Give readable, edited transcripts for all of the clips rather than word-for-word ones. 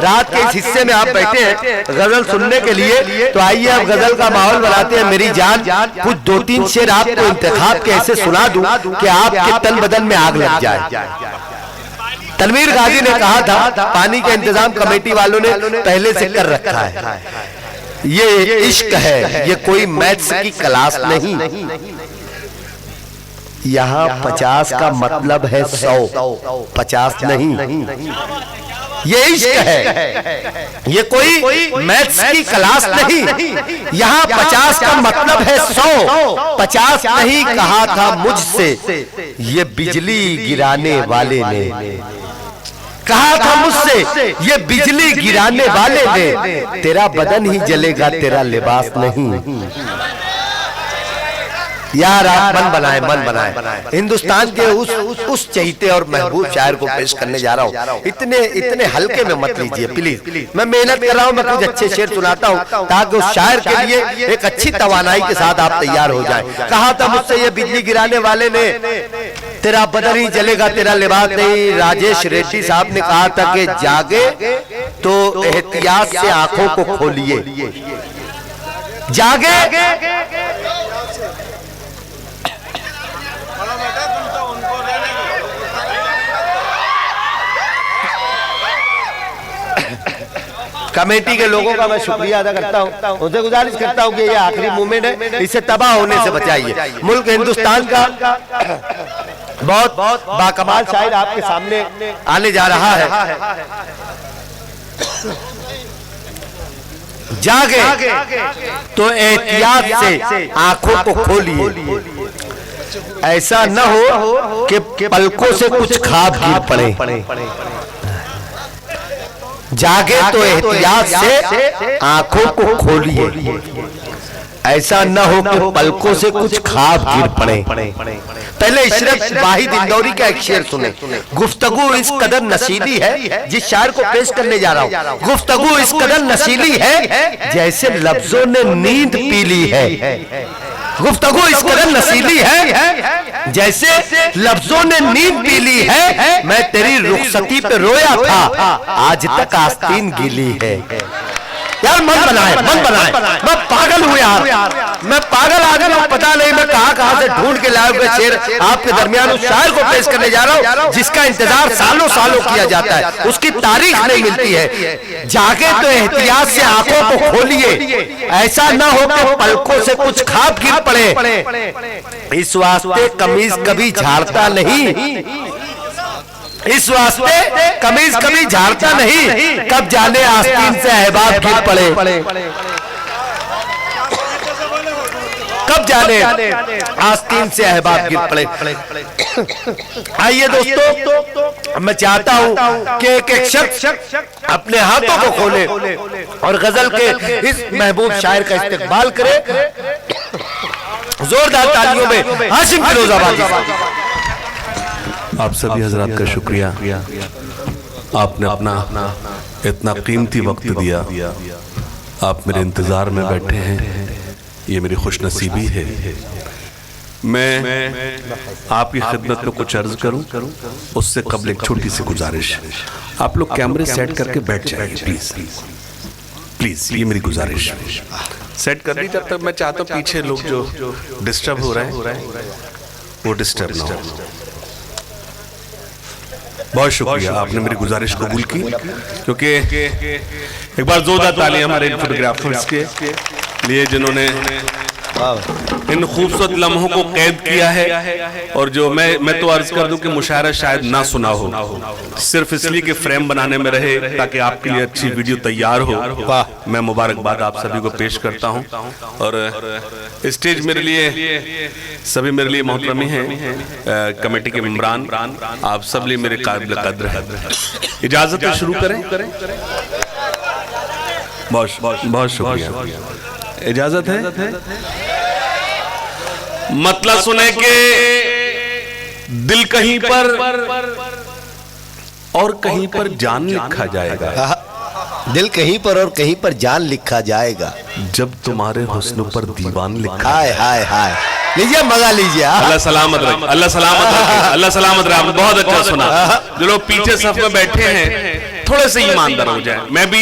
रात के इस हिस्से में आप बैठे हैं गजल सुनने के लिए, तो आइए अब गजल का माहौल बनाते हैं। मेरी जान कुछ 2-3 शेर आपको इंतखाब के ऐसे सुना दूं कि आपके तन बदन में आग लग जाए। तनवीर गाजी ने कहा था पानी का इंतजाम कमेटी वालों ने पहले से कर रखा है। ये इश्क है, ये कोई मैथ्स की क्लास नहीं। यहाँ 50 का मतलब है 100, 50 नहीं। ये इश्क है, ये कोई मैथ्स की क्लास नहीं। यहाँ 50 का मतलब है 100, 50 नहीं कहा था मुझसे ये बिजली गिराने वाले ने। कहा था मुझसे ये बिजली गिराने वाले ने, तेरा बदन ही जलेगा तेरा लिबास नहीं। यार आप मन बनाए। हिंदुस्तान के उस चहीते और महबूब शायर को पेश करने जा रहा हूँ। इतने हल्के में मत लीजिए प्लीज। मैं मेहनत कर रहा हूँ, मैं कुछ अच्छे शेर सुनाता हूँ ताकि उस शायर के लिए एक अच्छी तवानाई के साथ आप तैयार हो जाएं। कहा था मुझसे ये बिजली गिराने वाले ने, तेरा बदन ही जलेगा तेरा लिबास नहीं। राजेश रेड्डी साहब ने कहा था कि जागे तो एहतियात से आंखों को खोलिए, जागे कमेटी के लोगों का मैं शुक्रिया अदा करता हूं, उनसे गुजारिश करता हूं कि ये आखिरी मूवमेंट है, इससे तबाह होने से बचाइए। मुल्क हिंदुस्तान का बहुत बाकमाल शायर आपके सामने आने जा रहा है। जागे तो एहतियात से आंखों को खोलिए, ऐसा न हो कि पलकों से कुछ ख्वाब गिर पड़े। जागे तो एहतियात से आंखों को खोलिए, ऐसा न हो कि पलकों से कुछ ख्वाब गिर पड़े। पहले इशरत वाहिद इंदौरी का एक शेर सुने। गुफ्तगू इस कदर नशीली है, जिस शायर को पेश करने जा रहा हूँ, गुफ्तगू इस कदर नशीली है जैसे लफ्जों ने नींद पी ली है। गुफ्तगू इस कदर नशीली है जैसे लफ्जों ने नींद पी ली है। मैं तेरी रुखसती पे रोया था, आज तक आस्तीन गिली है। यार मन बनाए। मैं पागल हूँ यार, मैं पागल आदमी हूँ। पता नहीं मैं कहाँ से ढूंढ के लाया हुआ शेर आपके दरमियान उस शायर को पेश करने जा रहा हूँ जिसका इंतजार सालों किया जाता है, उसकी तारीख नहीं मिलती है। जागे तो एहतियात से आंखों को खोलिए, ऐसा न हो कि पलकों से कुछ ख्वाब गिर पड़े। इस वास्ते कमीज कभी झाड़ता नहीं, इस वास्ते कमीज कभी झाड़ता नहीं, कब जाने आस्तीन से अहबाब गिर पड़े। कब जाने आस्तीन से अहबाब गिर पड़े। आइए दोस्तों, मैं चाहता हूं कि एक शख्स अपने हाथों को खोले और गजल के इस महबूब शायर का इस्तकबाल करे जोरदार तालियों में। हाशिम फिरोजाबादी। आप सभी हजरात का शुक्रिया, आपने अपना इतना कीमती वक्त दिया। आप मेरे इंतज़ार में बैठे हैं, ये मेरी खुशनसीबी है। मैं आपकी खिदमत में कुछ अर्ज करूं, उससे कबल एक छोटी सी गुजारिश। आप लोग कैमरे सेट करके बैठ जाइए प्लीज़ प्लीज़, ये मेरी गुजारिश। सेट कर दी, जब तक मैं चाहता हूँ पीछे लोग जो डिस्टर्ब हो रहे हैं वो डिस्टर्ब ना हो। बहुत शुक्रिया, आपने मेरी गुजारिश कबूल की, क्योंकि एक बार जोरदार तालियां हमारे फोटोग्राफर्स के लिए जिन्होंने इन खूबसूरत लम्हों को कैद किया है। और जो मैं तो अर्ज कर दूं कि मुशायरा शायद ना सुना हो, सिर्फ इसलिए कि फ्रेम बनाने में रहे ताकि आपके लिए अच्छी वीडियो तैयार हो। मैं मुबारकबाद आप सभी को पेश करता हूं। और स्टेज मेरे लिए सभी मेरे लिए मोहतरमी हैं, कमेटी के मेंबरान, आप सब लिए मेरे काबिल कद्र है। इजाजत है शुरू करें? बहुत शुक्रिया, इजाजत है। मतलब सुने के दिल कहीं पर और कहीं पर जान लिखा जाएगा। दिल कहीं पर और कहीं पर जान लिखा जाएगा, जब तुम्हारे हुस्न पर दीवान लिखा। हाय हाय हाय, लीजिए मजा लीजिए। अल्लाह सलामत रखे, अल्लाह सलामत रखे, अल्लाह सलामत रखे। आपने बहुत अच्छा सुना। जो लोग पीछे सफ में बैठे हैं थोड़े से ईमानदार हो जाए। मैं भी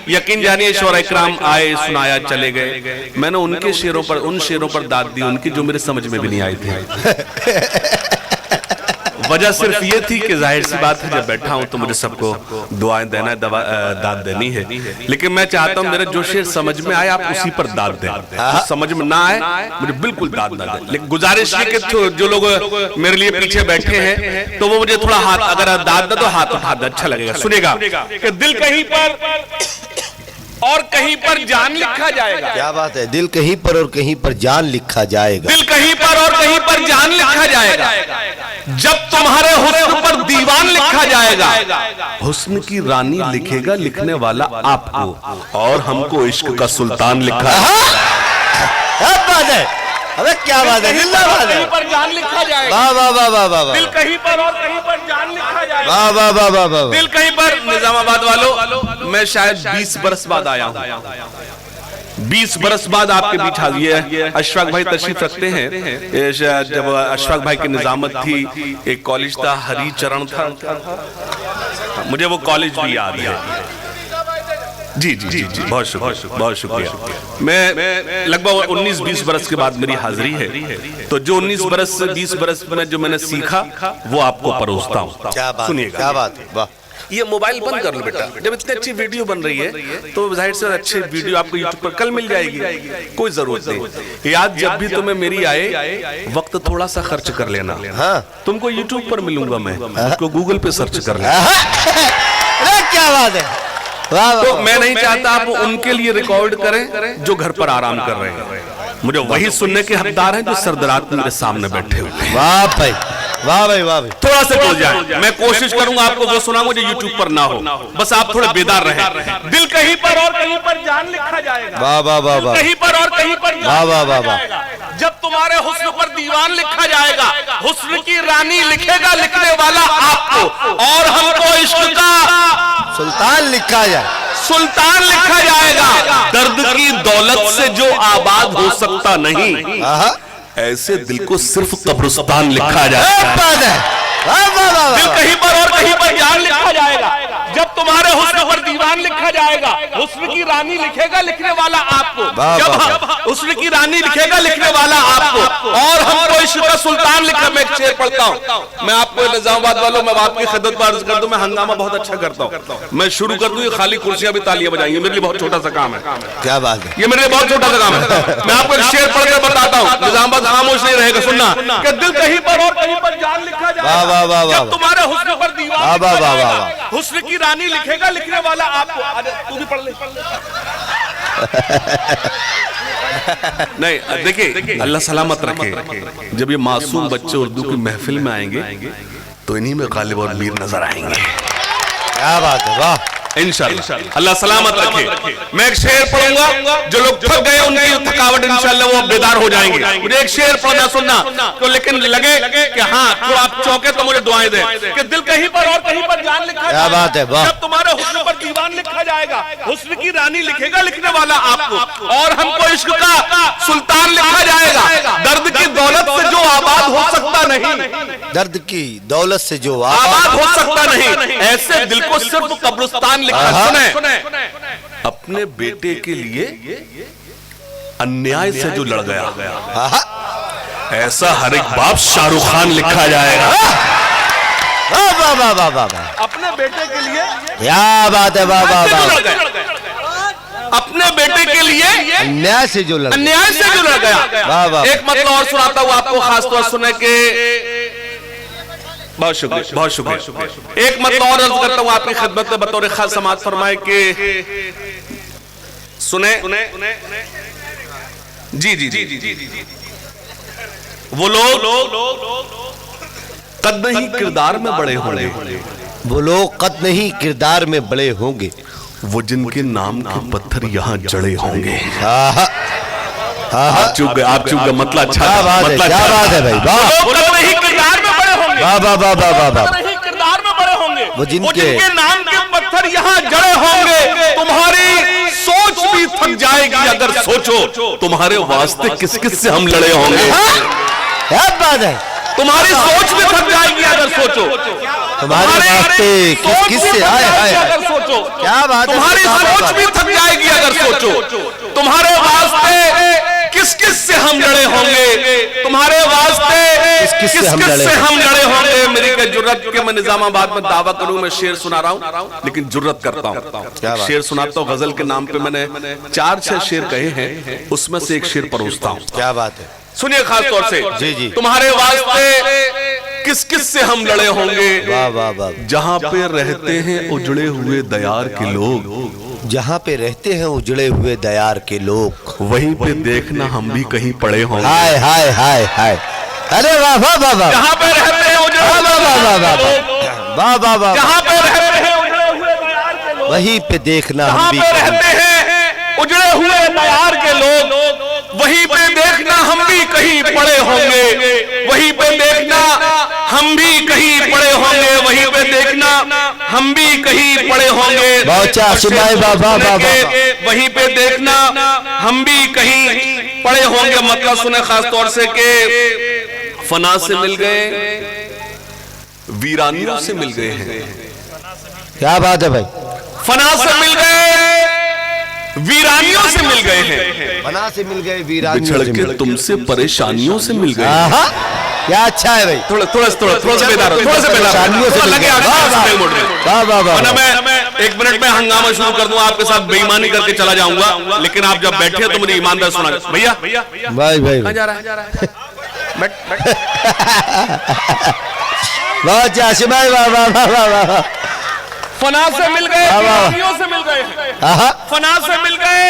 यकीन जानिए शोरा इकराम आए, सुनाया, चले गए, मैंने उनके शेरों पर, उन शेरों पर दाद दी उनकी जो मेरे समझ में भी नहीं आई थी। वजह सिर्फ ये थी कि जाहिर सी बात है जब बैठा हूं तो मुझे सबको दुआएं देना, दाद देनी है, लेकिन मैं चाहता हूं मेरे जो शेर समझ में आए आप उसी पर दाद दें, समझ में ना आए मुझे बिल्कुल दाद ना दें। लेकिन गुजारिश है कि जो लोग मेरे लिए पीछे बैठे हैं तो वो मुझे थोड़ा हाथ, अगर दाद दे तो हाथ उठा दे, अच्छा लगेगा। सुनेगा कि दिल कहीं पर और कहीं पर जान लिखा जाएगा। क्या बात है, दिल कहीं पर और कहीं पर जान लिखा जाएगा। दिल कहीं पर और कहीं पर जान लिखा जाएगा। जब तुम्हारे हुस्न पर दीवान लिखा जाएगा, हुस्न की रानी लिखेगा लिखने वाला आपको, और हमको इश्क का सुल्तान लिखा है। क्या बात है, अबे क्या बात है, कहीं पर जान लिखा जाएगा। वाह वाह वाह वाह वाह, दिल कहीं पर और कहीं पर जान लिखा जाएगा। वाह वाह वाह वाह वाह, दिल कहीं पर। निजामाबाद वालों, मैं शायद 20 बरस बाद आया हूं, 20 बरस बाद आपके बीच हाजिर है। अशफाक भाई तशरीफ रखते हैं। जब अशफाक भाई की निजामत थी, एक कॉलेज था, हरिचरण था, मुझे वो कॉलेज भी याद है। जी जी जी जी, बहुत शुक्रिया, बहुत शुक्रिया। मैं लगभग 19-20 बरस के बाद मेरी हाजिरी है, तो जो 19 बरस 20 बरस में जो मैंने सीखा वो आपको परोसता हूँ। सुनिएगा, क्या बात है, वाह। ये मोबाइल बंद कर लो बेटा, जब इतनी अच्छी वीडियो बन रही है तो जाहिर से अच्छी वीडियो आपको यूट्यूब पर कल मिल जाएगी, कोई जरूरत नहीं। याद जब भी तुम्हें मेरी आए, वक्त थोड़ा सा खर्च कर लेना। हाँ, तुमको यूट्यूब पर मिलूंगा मैं, उसको गूगल पे सर्च कर लेना। क्या बात है, तो मैं नहीं चाहता आप उनके लिए रिकॉर्ड करें जो घर पर आराम कर रहे हैं, मुझे वही सुनने के हकदार हैं जो सरदरात मेरे सामने बैठे हुए हैं। वाह भाई, वाह भाई, वाह भाई। थोड़ा सा जुड़ जाए, मैं कोशिश करूंगा आपको जो सुना मुझे यूट्यूब पर ना हो, बस आप थोड़े बेदार रहें। दिल कहीं पर और कहीं पर जान लिखा जाएगा। वाह वाह वाह वाह, कहीं पर और कहीं पर वाह वाह वाह वाह। जब तुम्हारे हुस्न पर दीवान लिखा जाएगा, हुस्न की रानी लिखेगा लिखने वाला आपको, और हमको इश्क का सुल्तान लिखा जाए, सुल्तान लिखा जाएगा। दर्द की दौलत से जो आबाद हो सकता नहीं, ऐसे दिल को सिर्फ कब्रिस्तान लिखा जाएगा। दिल कहीं पर और कहीं पर जान लिखा जाएगा। जब तुम्हारे हुस्न पर दीवान लिखा जाएगा, हुस्न की रानी लिखेगा लिखने वाला आपको, जब हुस्न की रानी लिखेगा लिखने वाला आपको, और हमको इश्क का सुल्तान लिखा। मैं एक शेर पढ़ता हूँ, मैं आपको निजामाबाद वालों, मैं आपकी खिदमत में अर्ज कर दूं, मैं हंगामा बहुत अच्छा करता हूँ, मैं शुरू कर दूं, ये खाली कुर्सियां भी तालियां बजाएंगे, मेरे लिए बहुत छोटा सा काम है। क्या बात है, ये मेरे लिए बहुत छोटा सा काम है। मैं आपको एक शेर पढ़कर बताता हूँ, निजामाबाद खामोश नहीं रहेगा, सुनना कि दिल कहीं पर और कहीं पर जान लिखा जाएगा। जब तुम्हारे हुस्न पर दीवान, हुस्न की रानी लिखेगा लिखने वाला आपको। तू भी पढ़ ले। नहीं देखिए, अल्लाह सलामत रखे, जब ये मासूम बच्चे उर्दू की महफिल में आएंगे तो इन्हीं में गालिब और मीर नजर आएंगे। क्या बात है, वाह, इंशाअल्लाह अल्लाह सलामत रखे। मैं एक शेर पढ़ूंगा, जो लोग थक गए उनकी थकावट इंशाअल्लाह वो बेदार हो जाएंगे। मुझे एक शेर पढ़ना सुनना तो, लेकिन लगे कि हाँ तो आप चौंके तो मुझे दुआएं दें कि दिल कहीं पर और कहीं पर जान लिखा क्या बात है, वाह। जब तुम्हारे हुस्न पर दीवान लिखा जाएगा, हुस्न की रानी लिखेगा लिखने वाला आपको, और हमको इश्क का सुल्तान लिखा जाएगा। दर्द की दौलत से जो आबाद हो सकता नहीं, दर्द की दौलत से जो आबाद हो सकता नहीं, ऐसे दिल को सिर्फ कब्रिस्तान लिखा। सुने, अपने बेटे के लिए अन्याय से जो लड़ गया, ऐसा हर एक बाप शाहरुख खान लिखा जाएगा। वाह वाह वाह वाह, अपने बेटे के लिए क्या बात है, वाह वाह वाह। अपने बेटे के लिए अन्याय से जो लड़ गया। वाह वाह। एक मतलब और सुनाता हूँ आपको, खासतौर सुने के, बहुत शुक्रिया, बहुत शुक्रिया। एक मतलब और अर्ज करता हूँ आपकी खिदमत में बतौर खास समाअत फरमाए कि सुने जी जी जी जी, वो लोग कद नहीं किरदार में बड़े होंगे, वो लोग कद नहीं किरदार में बड़े होंगे, वो जिनके नाम के पत्थर यहाँ जड़े होंगे। आप चुप गए, मतलब अच्छा, क्या बात है, क्या बात है भाई, वाह। किरदार में बड़े होंगे, वाह वाह वाह वाह वाह, किरदार में बड़े होंगे, वो जिनके नाम के पत्थर यहाँ जड़े होंगे। तुम्हारी सोच भी थक जाएगी अगर सोचो तुम्हारे वास्ते किस किस से हम लड़े होंगे। क्या बात है, तुम्हारी सोच भी थक जाएगी अगर सोचो। तुम्हारे वास्ते किससे आए हाय अगर सोचो, क्या बात है, तुम्हारी सोच भी थक जाएगी अगर सोचो। तुम्हारे वास्ते किस किस से हम लड़े होंगे, तुम्हारे वास्ते किस किस से हम लड़े होंगे। मेरी क्या जुर्रत के मैं निजामाबाद में दावा करूं, मैं शेर सुना रहा हूं, लेकिन जुर्रत करता हूं, शेर सुनाता हूं। गजल के नाम पे मैंने 4-6 शेर कहे हैं, उसमें से एक शेर परोसता हूं। क्या बात है, सुनिए खास तौर से। जी जी। तुम्हारे वास्ते किस किस से हम लड़े होंगे, वाह वाह वाह। जहां पे रहते हैं उजड़े हुए दयार के लोग, जहाँ पे रहते हैं उजड़े हुए दयार के लोग, वहीं पे देखना हम भी कहीं पड़े होंगे। हाय हाय हाय हाय, अरे वाह वाह वाह वाह, जहां पे रहते हैं उजड़े वाह हुए वाह वाह दयार वाह के लोग, वाह वाह वाह, जहां पे रहते हैं उजड़े हुए दयार के लोग, वहीं पे देखना हम जहां भी पे रहते हैं उजड़े हुए दयार के लोग, वहीं पे देखना हम भी कहीं पड़े होंगे। वहीं पे देखना हम भी कहीं पड़े होंगे, वहीं पे देखना हम भी कहीं पड़े होंगे। वहीं पे देखना हम भी कहीं पड़े होंगे। मतलब सुने खास तौर से कि फना से मिल गए, वीरानियों से मिल गए हैं। क्या बात है भाई, फना से मिल गए, वीरानियों से मिल गए हैं। फना से मिल गए, वीरानियों बिछड़ से के मिल तुमसे परेशानियों से मिल गए। आहा, क्या अच्छा है भाई, थोड़ा से बेदार हो, थोड़ा से बेदार परेशानियों से हो, मिल लगे गए। आगे वाह, से वाह, मेल मोड़ रहे हैं। वाह वाह वाह, वरना मैं 1 मिनट में हंगामा शुरू कर दूंगा, आपके साथ बेईमानी करके चला जाऊंगा, लेकिन आप जब बैठे तो मुझे ईमानदार सुना। भैया भाई भाई कहां जा रहा है? बैठ। बहुत अच्छा आशिम भाई, वाह वाह वाह वाह वाह, फना से मिल गए, वीरानियों से मिल गए हैं। आहा, फना से मिल गए,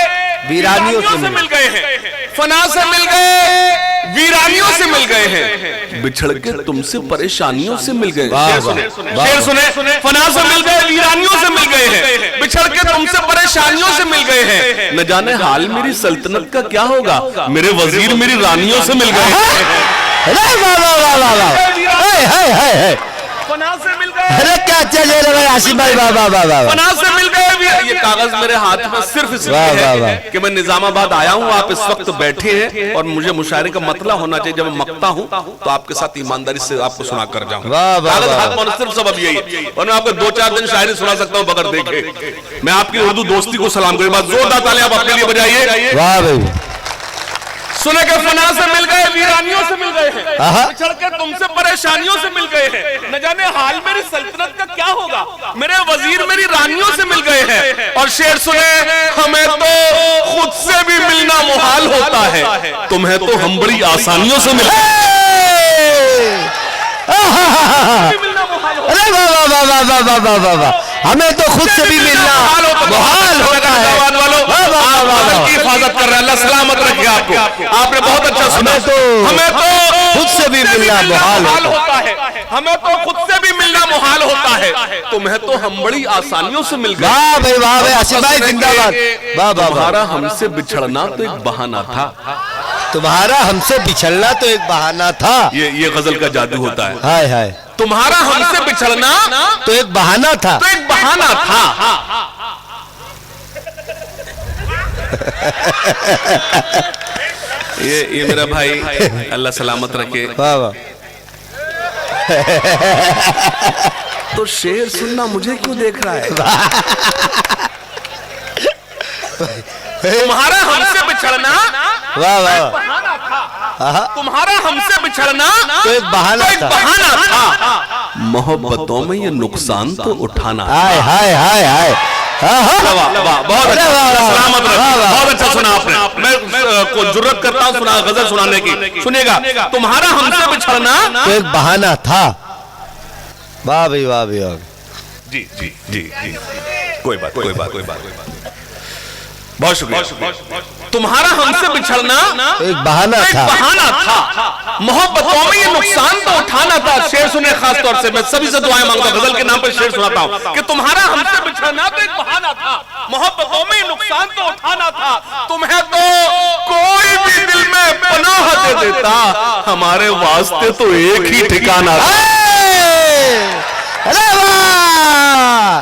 वीरानियों से मिल गए हैं। फना से मिल गए, वीरानियों से मिल गए हैं। बिछड़ के तुमसे परेशानियों से मिल गए। वाह, शेर वाह, सुने, वाह, शेर सुने। फना से मिल गए, वीरानियों से मिल गए हैं। बिछड़ के तुमसे परेशानियों से मिल गए हैं। न जाने हाल मेरी सल्तनत का क्या होगा, मेरे वजीर मेरी रानियों से मिल गए हैं। अरे वाह वाह वाह वाह वाह, हाय हाय हाय हाय, फना से मिल गए, अरे क्या अच्छा ले रहे भाई आशिम भाई, वाह वाह वाह वाह, फना से मिल गए। ये कागज मेरे हाथ में सिर्फ इसलिए वाह, वाह, वाह। है कि मैं निजामाबाद आया हूँ, आप इस वक्त बैठे हैं और मुझे मुशायरे का मतलब होना चाहिए। जब मैं मकता हूँ तो आपके साथ ईमानदारी से आपको सुना कर जाऊँ। वाह, वाह, कागज वाह। हाथ में सिर्फ सबब यही है, और मैं आपको 2-4 दिन शायरी सुना सकता हूँ बगैर देखे। मैं आपकी उर्दू दोस्ती को सलाम करूँ। बात जोरदार तालियां आप अपने लिए बजाइए। वाह भाई, सुने के फना से मिल गए, वीरानियों से मिल गए हैं। आहा। बिछड़ के तुमसे परेशानियों से मिल गए हैं। न जाने हाल मेरी सल्तनत का क्या होगा, मेरे वजीर मेरी रानियों से मिल गए हैं। और शेर सुने, हमें तो खुद से भी मिलना मुहाल होता है, तुम्हें तो हम बड़ी आसानियों से मिल मिलना मुहाल होता है। अरे वाह वाह वाह वाह वाह वाह वाह वाह, हमें तो खुद से भी मिलना मुहाल होता है। वाह वाह वाह वाह, की हिफाजत कर रहे हैं, अल्लाह सलामत रखे आपको। आपने बहुत अच्छा सुना। हमें तो खुद से भी मिलना मुहाल होता है, हमें तो खुद से भी मिलना मुहाल होता है, तुम्हें तो हम बड़ी आसानियों से मिल गए। वाह भाई वाह भाई, आसिफ भाई जिंदाबाद, वाह वाह वाह, तुम्हारा हमसे बिछड़ना तो एक बहाना था। तुम्हारा हमसे बिछड़ना तो एक बहाना था। ये गजल का जादू होता है। हाय हाय, तुम्हारा हमसे बिछड़ना तो एक बहाना था। तो एक बहाना था। ये मेरा भाई अल्लाह सलामत रखे। वाह वाह, तो शेर सुनना मुझे क्यों देख रहा है? तुम्हारा हमसे बिछड़ना वाह वाह, बहाना था। तुम्हारा हमसे बिछड़ना तो एक बहाना एक था। बहाना था। मोहब्बतों में ये नुकसान तो उठाना। हाय हाय हाय हाय, वाह वाह, बहुत अच्छा, वाह, वाह, सलामत रहे। वाह, वाह। बहुत अच्छा सुना आपने। मैं को जुर्रत करता हूँ सुना गजल सुनाने की। सुनिएगा, तुम्हारा हमसे बिछड़ना तो एक बहाना था। वाह भाई वाह भाई वाह, जी जी जी जी, कोई बात कोई बात कोई बात, बहुत शुक्रिया। तुम्हारा हमसे बिछड़ना तो एक बहाना एक था। बहाना था। मोहब्बतों में ये नुकसान तो उठाना था। शेर सुने खास तौर से, मैं सभी से दुआएं मांगता हूं, गजल के नाम पर शेर सुनाता हूं कि तुम्हारा हमसे बिछड़ना तो एक बहाना था। मोहब्बतों में ये नुकसान तो उठाना था। तुम्हें तो कोई भी दिल में पनाह दे देता, हमारे वास्ते तो एक ही ठिकाना था। अरे वाह,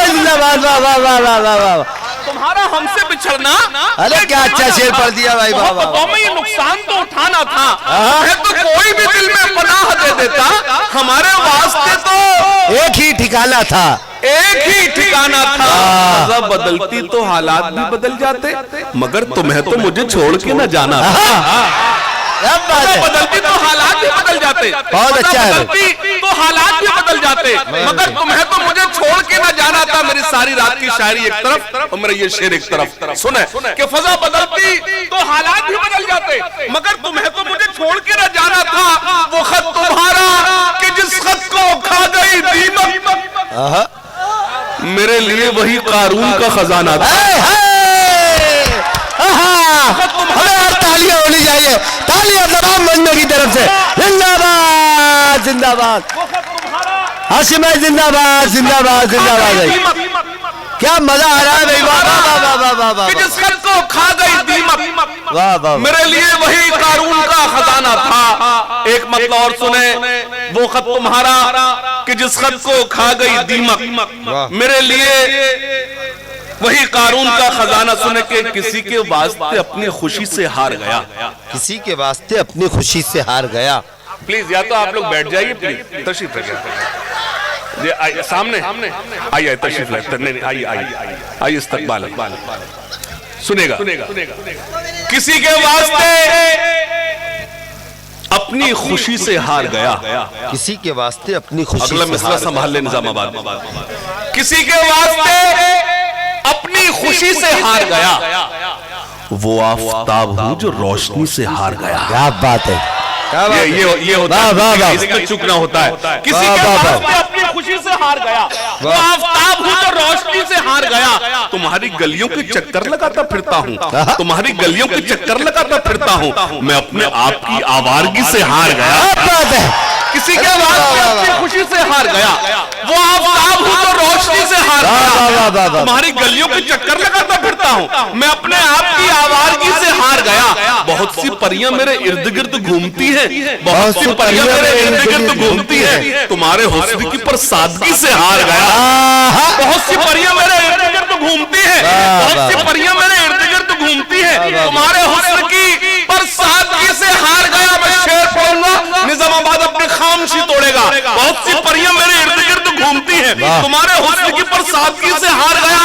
जिंदाबाद, वाह वाह वाह वाह वाह वाह, तुम्हारा हमसे बिछड़ना, अरे क्या अच्छा शेर पढ़ दिया भाई बाबा। मोहब्बतों में ये नुकसान तो उठाना था, है तो कोई भी दिल में पनाह दे देता, हमारे वास्ते तो एक ही ठिकाना था, एक ही ठिकाना था। जब बदलती तो हालात भी बदल जाते, मगर तुम्हें तो मुझे छोड़ के न जाना था। बदलती तो हालात भी बदल जाते, बहुत अच्छा है। बदलती तो हालात भी बदल जाते, मगर तुम्हें तो मुझे छोड़ के न जाना था। मेरी सारी रात की शायरी एक तरफ और मेरा ये शेर एक तरफ। सुने कि फजा बदलती तो हालात भी बदल जाते, मगर तुम्हें तो मुझे छोड़ के न जाना था। वो खत तुम्हारा कि जिस खत को खा गई दीमक, मेरे लिए वही कारून का खजाना था। हमें और तालियां होनी चाहिए, तालियां तमाम मंजों की तरफ से। जिंदाबाद जिंदाबाद, हाशिम भाई जिंदाबाद जिंदाबाद जिंदाबाद। क्या मजा आ रहा है भाई, वाह वाह वाह वाह वाह वाह। जिस खत को खा गई दीमक, वाह वाह, मेरे लिए वही कारून का खजाना था। एक मतलब और सुने, वो खत तुम्हारा कि जिस खत को खा गई दीमक, मेरे लिए वही कारून का खजाना। सुने के किसी के वास्ते अपनी खुशी से हार गया, किसी के वास्ते अपनी खुशी से हार गया। प्लीज या तो आप लोग बैठ जाइए, प्लीज तशरीफ रखिए। ये सामने आइए, तशरीफ लाइए, आइए आइए आइए, इस्तकबाल। सुनेगा, किसी के वास्ते अपनी खुशी से हार गया, किसी के वास्ते अपनी खुशी। अगला मिसरा संभाल ले निजामाबाद। किसी के वास्ते अपनी खुशी से हार गया, वो आफताब हूं जो रोशनी से हार गया। क्या बात है, ये होता है, इसमें चुकना होता है। किसी के वास्ते अपनी खुशी से हार गया, वो आफताब हूं जो रोशनी से हार गया। तुम्हारी गलियों के चक्कर लगाता फिरता हूँ, तुम्हारी गलियों के चक्कर लगाता फिरता हूँ, मैं अपने आप की आवारगी से हार गया। बात है, किसी के वास्ते अपनी खुशी से हार गया, वो आफताब हूं जो रोशनी से हार गया। तुम्हारी गलियों के चक्कर लगाता फिरता हूँ, मैं अपने आप की आवारगी से हार गया। बहुत सी परियां मेरे इर्द गिर्द घूमती है, बहुत सी परियां मेरे इर्द गिर्द घूमती है, तुम्हारे हुस्न की पर सादगी से हार गया। बहुत सी परियां मेरे इर्द गिर्द घूमती है, बहुत सी परियां मेरे इर्द गिर्द घूमती है, तुम्हारे हुस्न की पर सादगी से हार गया। मैं शेर पढ़ूंगा, निजामाबाद अपने खामोशी तोड़ेगा। बहुत सी परियां मेरे इर्द गिर्द घूमती है, तुम्हारे हुस्न की पर सादगी से हार गया।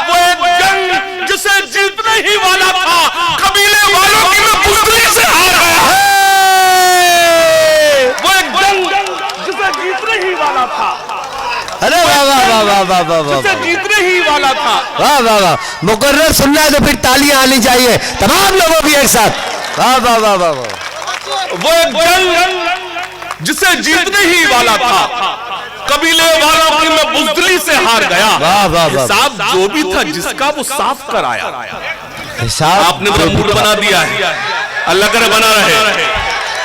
वो एक जंग जिसे जीतने ही वाला था, कबीले वालों की मैं बुजदली से हार गया। वो एक जंग जिसे जीतने ही वाला था, अरे वाह वाह वाह वाह वाह वाह वाह, जिसे जीतने ही वाला था। वाह वाह वाह। मुकर्रर सुनना है तो फिर तालियां आनी चाहिए तमाम लोगों की एक साथ। वाह वाह वाह वाह वाह। वो एक जंग जिसे जीतने ही वाला था, कबीले वालों की मैं बुजदली से हार गया। वाह वाह वाह। हिसाब जो भी था जिसका वो साफ कराया। हिसाब आपने मेरा मूड बना दिया है, अल्लाह करे बना रहे।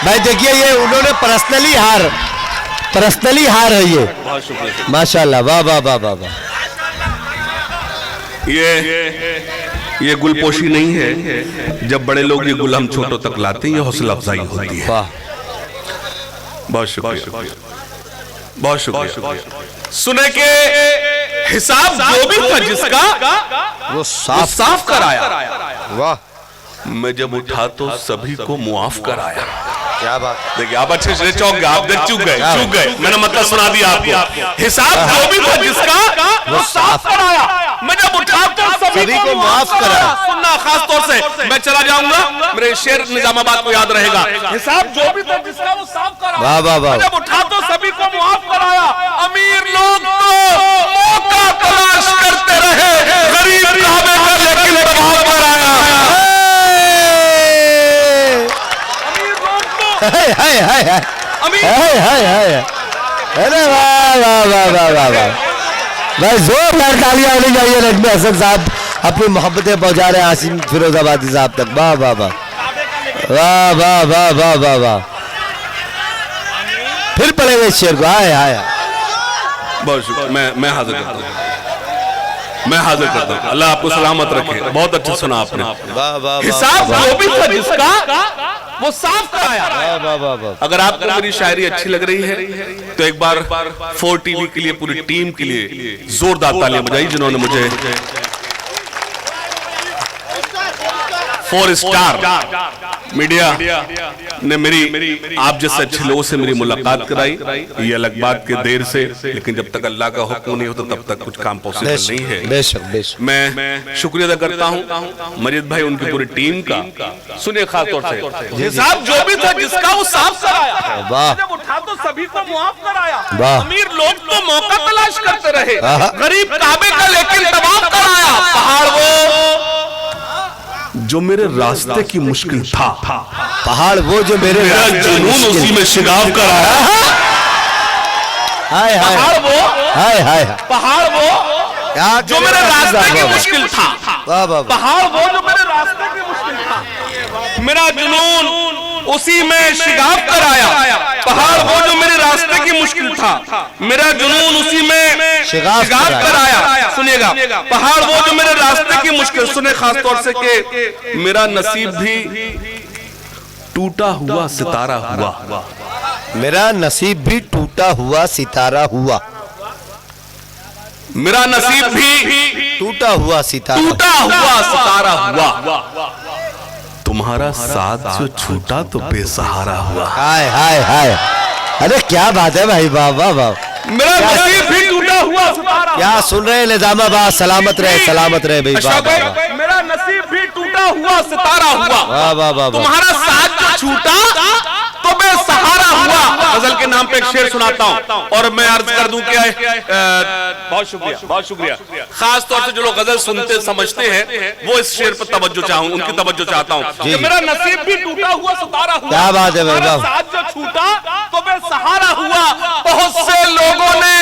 भाई देखिए, ये उन्होंने पर्सनली हार है ये। बहुत शुक्रिया, माशाल्लाह, वाह वाह वाह वाह वाह। ये गुलपोशी नहीं है, जब बड़े लोग ये गुल हम छोटों तक लाते हैं, ये हौसला अफजाई होती है। वाह, बहुत शुक्रिया, बहुत शुक्रिया। सुने के हिसाब जो भी था जिसका वो साफ कराया। वाह, मैं जब उठा तो सभी को मुआफ कराया। क्या बात। देखिए आप अच्छे से चौंक गए, आप देख चूक गए, मैंने मतलब सुना दिया आपको। हिसाब जो भी था जिसका वो साफ कराया, मैं जब उठा तो सभी को माफ कराया। सुनना खास तौर से, मैं चला जाऊंगा, मेरे शेर निजामाबाद को याद रहेगा। हिसाब जो भी था जिसका वो साफ कराया, वाह वाह वाह। जब उठा तो सभी को मुआफ कराया। अमीर लोग तो मौका तलाश करते रहे, गरीब काबे का लेकिन दबाव कराया। हाय हाय हाय हाय हाय हाय हाय। अरे वाह वाह वाह वाह वाह वाह। भाई जोरदार तालियां होनी चाहिए। नजमी हसन साहब अपनी मोहब्बतें पहुंचा रहे हैं आसिम फिरोजाबादी साहब तक। वाह वाह वाह वाह वाह वाह वाह वाह वाह। फिर पढ़ेंगे इस शेर को। हाय हाय। बहुत शुक्रिया, मैं हाजिर करता हूँ, मैं हाजिर करता हूँ। अल्लाह आपको सलामत रखे। बहुत अच्छा सुना आपने। हिसाब जो भी था जिसका वो साफ कराया। अगर आपको मेरी शायरी अच्छी लग रही है तो एक बार 4 टीवी के लिए, पूरी टीम के लिए जोरदार तालियां बजाइए जिन्होंने मुझे 4 स्टार मीडिया ने मेरी आप जैसे अच्छे लोगों से मेरी मुलाकात कराई। ये अलग बात के देर से, लेकिन जब तक अल्लाह का हुक्म नहीं होता तब तक कुछ काम पॉसिबल नहीं है। बेशक बेशक। मैं शुक्रिया अदा करता हूँ मजीद भाई, उनकी पूरी टीम का। सुनिए खास तौर से हिसाब जो भी था जिसका वो साफ कराया, वाह, जब उठा तो सभी को मुआफ कराया। वाह। अमीर लोग तो मौका तलाश करते रहे, गरीब काबे का लेकिन तमाम कराया। पहाड़ वो जो मेरे रास्ते की मुश्किल था, पहाड़ वो जो मेरा जुनून उसी में शिगाव कराया। हाय हाय पहाड़ वो, हाय हाय पहाड़ वो जो मेरे रास्ते की मुश्किल था, वाह वाह, पहाड़ वो जो मेरे रास्ते की मुश्किल था, मेरा जुनून उसी में शिगाव कराया। पहाड़ वो जो मेरे रास्ते की मुश्किल था, मेरा जुनून उसी में शिगाव कराया। सुनिएगा, पहाड़ वो जो मेरे रास्ते की मुश्किल, सुने खास तौर से कि मेरा नसीब भी टूटा हुआ सितारा हुआ। मेरा नसीब भी टूटा हुआ सितारा हुआ। मेरा नसीब भी टूटा हुआ सितारा हुआ। तुम्हारा साथ जो छूटा तो बेसहारा हुआ। हाय हाय हाय, अरे क्या बात है भाई, वाह वाह वाह। मेरा नसीब भी टूटा हुआ सितारा। क्या सुन रहे हैं निजामाबाद, सलामत रहे भाई, वाह वाह। मेरा नसीब भी टूटा हुआ सितारा हुआ। वाह वाह वाह। तुम्हारा साथ जो छूटा तो बेसहारा हुआ। गजल के नाम पे एक शेर सुनाता हूँ और मैं अर्ज कर दूं क्या है, बहुत शुक्रिया, बहुत शुक्रिया। खास तौर से जो लोग गजल सुनते समझते हैं वो इस शेर पर तवज्जो चाहूँ, उनकी तवज्जो चाहता हूँ। मेरा नसीब भी टूटा हुआ सितारा हुआ। क्या बात है भाई, साथ जो छूटा तो बेसहारा हुआ। बहुत से लोगों ने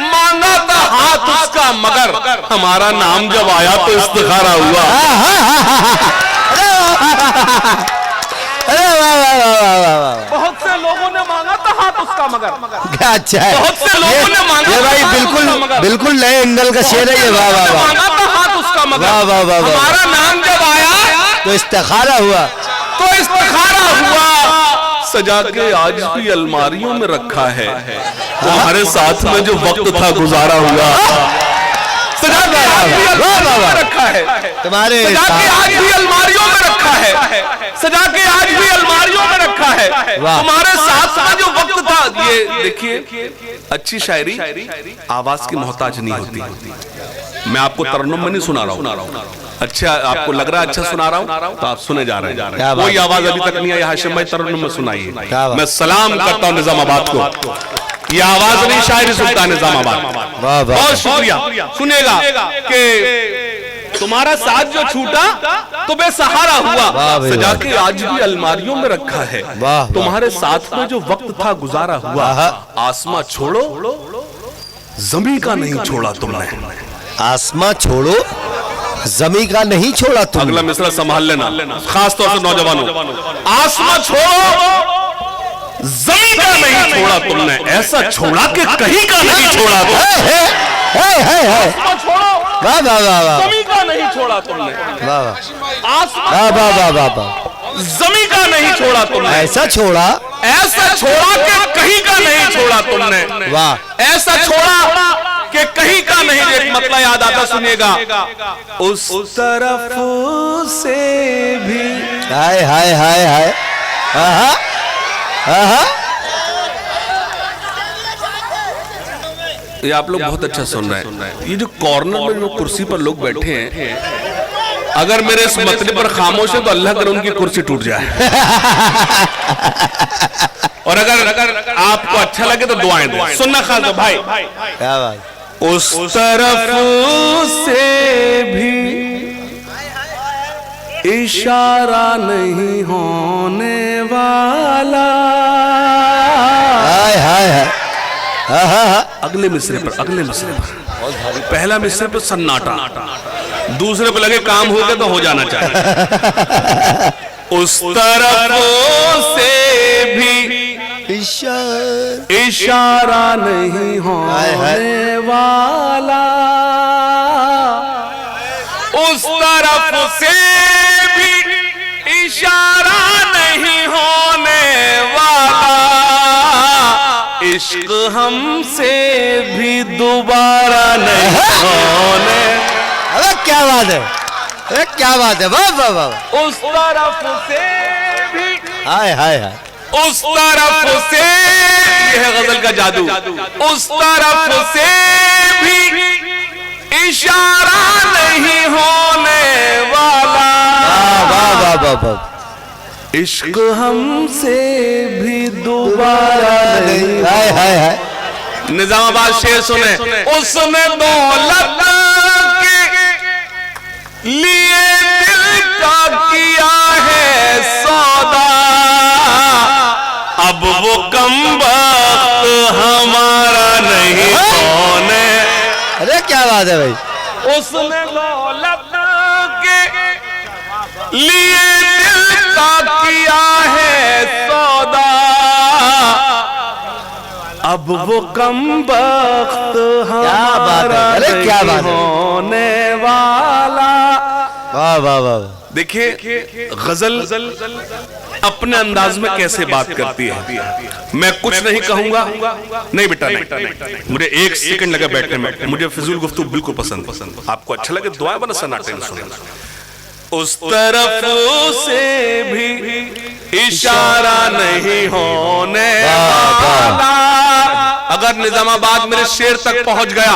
मांगा था हाथ उसका, मगर हमारा नाम जब आया तो इस्तिखारा हुआ। अरे वाह वाह वाह वाह वाह। बहुत से लोगों ने मांगा था हाथ उसका, मगर क्या अच्छा है। बहुत से लोगों ने मांगा ये भाई बिल्कुल बिल्कुल नए एंगल का शेर है ये। वाह वाह वाह, मांगा था हाथ उसका, मगर वाह वाह वाह वाह। हमारा नाम जब आया तो इस्तिखारा हुआ, तो इस्तिखारा हुआ। सजा के आज भी अलमारियों में रखा है, तुम्हारे साथ में जो वक्त था गुजारा हुआ। सजा के आज भी अलमारियों में रखा है, तुम्हारे सजा के आज भी अलमारियों में रखा है, सजा के आज भी अलमारियों में रखा है। तुम्हारे साथ में जो वक्त था। ये देखिए, अच्छी शायरी आवाज की मोहताज नहीं होती। मैं आपको तरन्नुम में नहीं सुना रहा हूँ। अच्छा आपको लग रहा है अच्छा सुना रहा हूँ तो आप सुने जा रहे हैं। कोई आवाज अभी तक नहीं आई हाशिम भाई, तरन्नुम में सुनाइए। मैं सलाम करता हूँ निजामाबाद को। ये आवाज नहीं, शायरी सुनता है निजामाबाद। बहुत शुक्रिया। सुनेगा कि तुम्हारा साथ जो छूटा तो बेसहारा हुआ। सजा के आज भी अलमारियों में रखा है, तुम्हारे साथ में जो वक्त था गुजारा हुआ। आसमां छोड़ो जमी का नहीं छोड़ा तुमने। आसमां छोड़ो जमी का नहीं छोड़ा तुमने। अगला मिसरा संभाल लेना, खास तौर से नौजवानों। आसमां छोड़ो जमी का नहीं छोड़ा तुमने, ऐसा छोड़ा कि कहीं का नहीं छोड़ा। आसमां छोड़ो वाह वाह वाह वाह, जमी का नहीं छोड़ा तुमने। वाह वाह आसमां वाह वाह वाह वाह। जमी का नहीं छोड़ा तुमने, ऐसा छोड़ा कि कहीं का नहीं छोड़ा तुमने। वाह, ऐसा छोड़ा कि कहीं का नहीं। एक मतलब याद आता, सुनिएगा। उस तरफ से भी, हाय हाय हाय हाय, आहा आहा। ये आप लोग बहुत अच्छा सुन रहे हैं। ये जो कॉर्नर में जो कुर्सी पर लोग बैठे हैं, अगर मेरे इस मतले पर खामोश है तो अल्लाह करे उनकी कुर्सी टूट जाए। और अगर आपको अच्छा लगे तो दुआएं दें। सुनना खास दो भाई। क्या बात। उस तरफ से भी इशारा नहीं होने वाला। हाय हाय हाय, अगले मिसरे पर पहला मिसरे पर सन्नाटा, दूसरे पर लगे काम हो गया तो हो जाना चाहिए। उस तरफ से भी इशारा नहीं होने वाला। उस तरफ से भी इशारा नहीं होने वाला। इश्क हमसे भी दोबारा नहीं होने। अरे क्या बात है, अरे क्या बात है, वाह वाह वाह। उस तरफ से भी, हाय हाय हाय, उस तरफ से, यह है गजल का जादू, उस तरफ से भी इशारा नहीं होने वाला। वाह वाह वाह वाह। इश्क हमसे भी दोबारा नहीं। हाय हाय हाय। निजामाबाद शेर सुने, उसने दौलत के लिए दिल का किया है सौदा, अब वो कमबख्त हमारा नहीं होने। अरे क्या बात है भाई। उसने दौलत के लिए दिल का किया है सौदा, अब वो कमबख्त हमारा अरे क्या बात है, होने वाला। वाह वाह वाह। देखिए गजल अपने अंदाज में कैसे बात करती है। मैं कुछ नहीं कहूंगा, नहीं बेटा नहीं, मुझे एक सेकंड लगा बैठने में, मुझे फिजूल गुफ्तगू बिल्कुल पसंद। आपको अच्छा लगे दुआ बना सन्नाटे में सुनना। उस तरफ से भी इशारा नहीं होने वाला। अगर निजामाबाद मेरे शेर तक पहुंच गया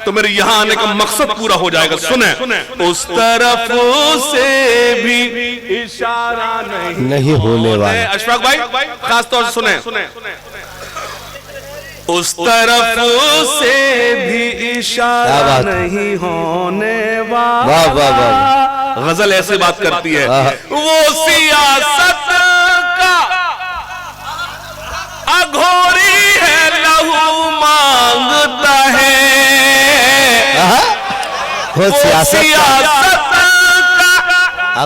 तो मेरे यहां आने का मकसद पूरा हो जाएगा। सुने, उस तरफ से भी इशारा नहीं होने वाला। अशफाक भाई खास तौर से सुने, उस तरफ से भी इशारा नहीं होने वाला। वाह वाह वाह। गजल ऐसे बात करती है, वो सियासत का अघोरी है, लहू मांगता है। वो सियासत का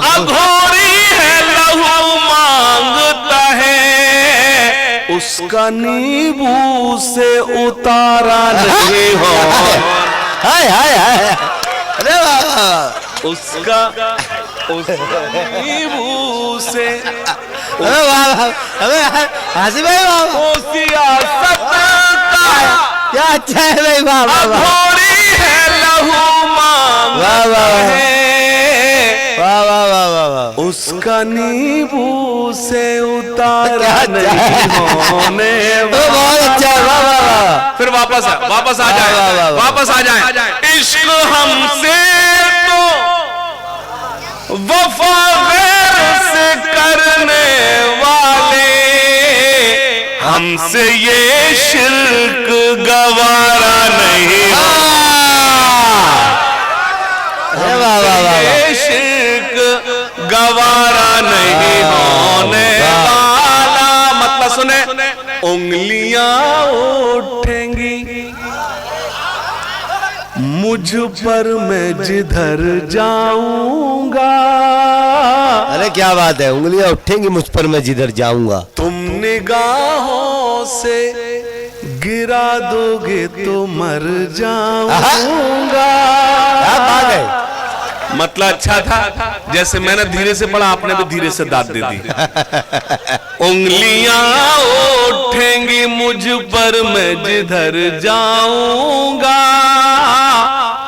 अघोरी है, लहू मांगता है। उसका नींबू से उतारा नहीं हो। हाय हाय हाय। अरे वाह वाह। उसका नींबू से, अरे वाह वाह। अरे हासिफ भाई वाह वाह। सियासत का क्या अच्छा है भाई, वाह वाह वाह। अघोरी है, लहू मांगता वाह वाह है। वाह वाह वाह वाह वाह। उसका नींबू से उतारा नहीं होने वाला। बहुत अच्छा है, वाह वाह वाह। फिर वापस आ जाए, वापस आ जाए। इश्क हमसे तो वफा गैर से करने वाले, हमसे ये शिर्क गवारा नहीं। अरे वाह वाह वाह। ये शिर्क गवारा नहीं होने वाला। मतलब सुने, उंगलियां उठेंगी मुझ पर मैं जिधर जाऊंगा। अरे क्या बात है, उंगलियां उठेंगी मुझ पर मैं जिधर जाऊंगा। तुम निगाहों से गिरा दोगे तो मर जाऊंगा। क्या बात है। मतलब अच्छा था, जैसे मैंने धीरे से पढ़ा आपने भी धीरे से दाद दे दी। उंगलियां उठेंगी मुझ पर मैं जिधर जाऊंगा,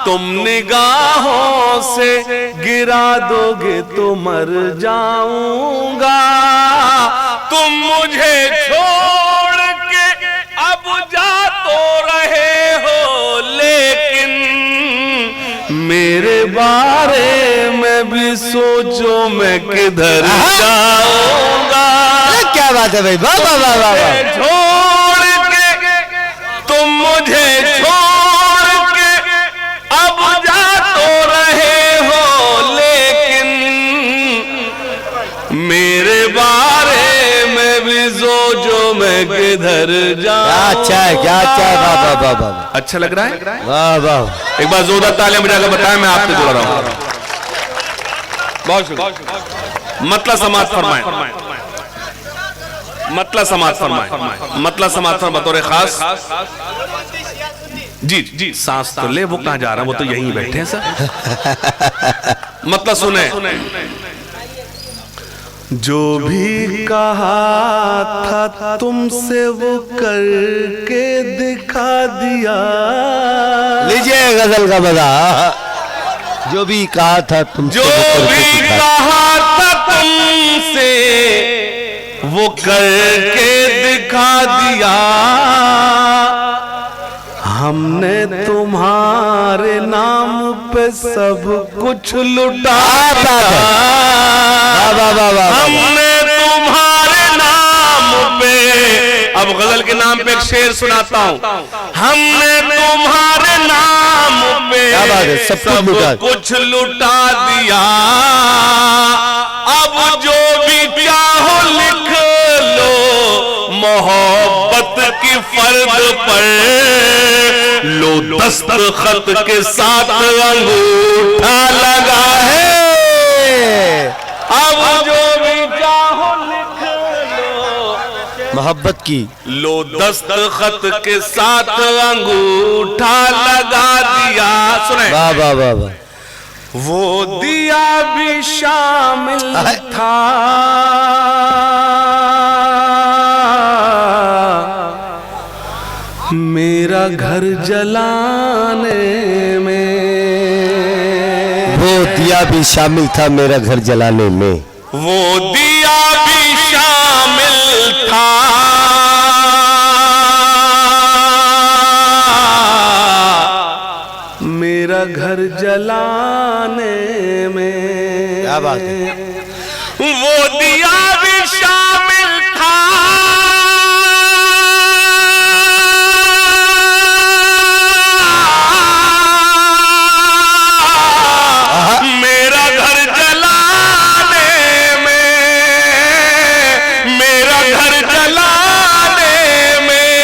तुम निगाहों से गिरा दोगे तो मर जाऊंगा। तुम मुझे छोड़ के अब जा तो रहे हो, लेकिन मेरे बारे में भी सोचो मैं किधर जाऊंगा। क्या बात है भाई, वाह वाह वाह वाह। छोड़ के तुम मुझे छोड़ के अब जा तो रहे हो, लेकिन मेरे बारे में भी सोचो मैं किधर जाऊं। क्या अच्छा है, क्या अच्छा है, वाह वाह वाह वाह। अच्छा लग रहा है? वाह वाह। एक बार जोरदार तालियां बजाकर बताएं, मैं आपसे जोड़ रहा हूं। बहुत शुक्रिया। मतलब समाज फरमाएं, मतलब समाज फरमाएं, मतलब समाज फरमाएं बतौर खास। जी जी, सांस तो ले, वो कहां जा रहा है, वो तो यहीं बैठे हैं सर। मतलब सुने, जो भी कहा था तुमसे वो करके दिखा दिया। लीजिए गजल का मजा। जो भी कहा था तुमसे, जो भी कहा था तुमसे वो करके दिखा दिया, हमने तुम्हारे नाम पे सब कुछ लुटा दिया। हमने तुम्हारे नाम पे, अब गजल के नाम पे एक शेर सुनाता हूं। हमने तुम्हारे नाम पे सब कुछ लुटा दिया, अब जो भी चाहो लिख लो मोहब्बत की फर्द पर, लो दस्तखत के साथ अंगूठा लगा है, अब जो भी चाहो लिख लो मोहब्बत की, लो दस्तखत के साथ अंगूठा लगा दिया। सुने, वाह वाह वाह वाह। वो दिया भी शामिल था, मेरा घर जलाने में, वो दिया भी शामिल था मेरा घर जलाने में, वो दिया भी शामिल था, मेरा घर जलाने में। क्या बात है। वो दिया भी शामिल था, मेरा घर जलाने में, मेरा घर जलाने में,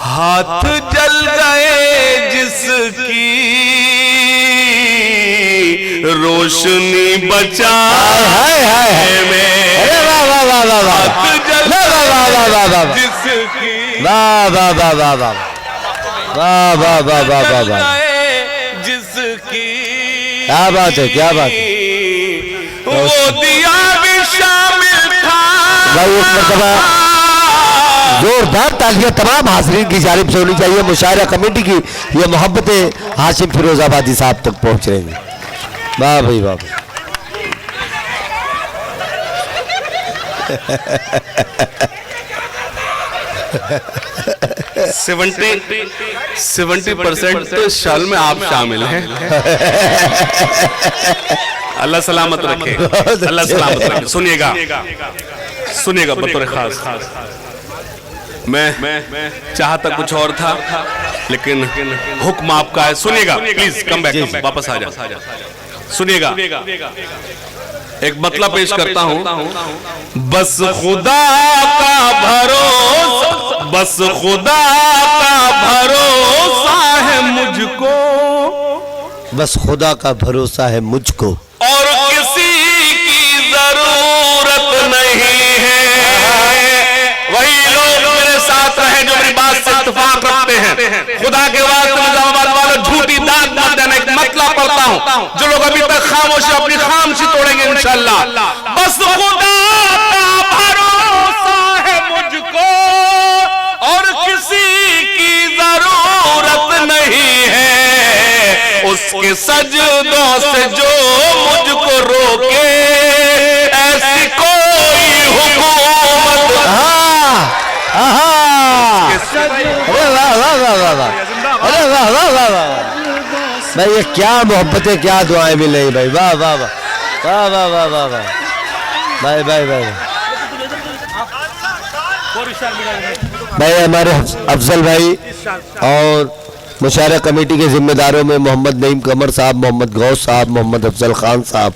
हाथ जल गए जिसकी रोशनी बचा में, अरे वाह वाह वाह वाह वाह, हाथ जल वाह वाह वाह वाह, जिसकी वाह वाह वाह वाह वाह, वाह वाह वाह वाह वाह वाह, जिसकी, क्या बात है, क्या बात है। वो दिया भी शामिल था। भाई एक मरतबा जोरदार तालियां तमाम हाज़रीन की जानिब से होनी चाहिए। मुशायरा कमेटी की ये मोहब्बतें हाशिम फिरोजाबादी साहब तक पहुंच रही हैं। वाह भाई वाह। 70% तो इस शाल में आप शामिल हैं। अल्लाह सलामत रखे, अल्लाह सलामत रखे। सुनिएगा सुनिएगा बतौर खास, मैं चाहता कुछ और था लेकिन हुक्म आपका है। सुनिएगा प्लीज, कम बैक, वापस आ जा। सुनिएगा, एक मतलब पेश करता हूं। बस खुदा का भरोसा, बस खुदा का भरोसा है मुझको, बस खुदा का भरोसा है मुझको, और किसी की जरूरत नहीं है। वही लोग मेरे साथ रहे जो मेरी बात से इत्तेफाक रखते हैं। खुदा के वास्ते निजामाबाद वालों, झूठी दाद मत देना। एक मतलब पढ़ता हूं, जो लोग अभी तक खामोशी, अपनी खामोशी तोड़ेंगे इंशाअल्लाह। बस खुदा का भरोसा है मुझको, और किसी की जरूरत नहीं है। उसके सजदों से जो मुझको रोके, ऐसी कोई हुकूमत। अरे वाह वाह वाह वाह वाह, अरे वाह वाह वाह वाह भाई, ये क्या मोहब्बतें, क्या दुआएं मिल रही भाई। वाह वाह वाह वाह वाह वाह वाह वाह भाई भाई भाई भाई। हमारे अफजल भाई और मुशायरा कमेटी के जिम्मेदारों में मोहम्मद नईम कमर साहब, मोहम्मद गौस साहब, मोहम्मद अफजल खान साहब,